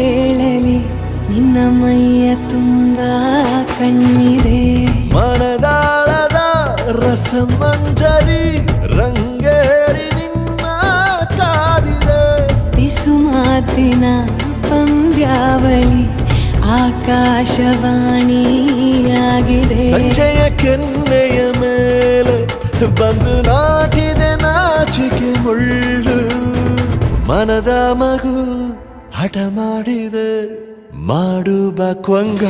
ಹೇಳಲಿ ನಿನ್ನ ಮೈಯ ತುಂಬ ಕಣ್ಣಿದೆ ಮನದಾಳದ ರಸಮಂಜರಿ ರಂಗೇರಿ ನಿನ್ನ ಕಾದಿದೆ ಬಿಸು ಮಾತಿನ ಪಂದ್ಯಾವಳಿ ಆಕಾಶವಾಣಿಯಾಗಿದೆ ಸಂಜೆಯ ಕೆನ್ನೆಯ ಮೇಲೆ ಬಂದು ನಾಟಿದೆ ನಾಚಿಕೆ ಮುಳ್ಳು ಮನದ ಮಗು ಹಠ ಮಾಡಿದೆ ಮಾಡುವ ಕೊಂಗ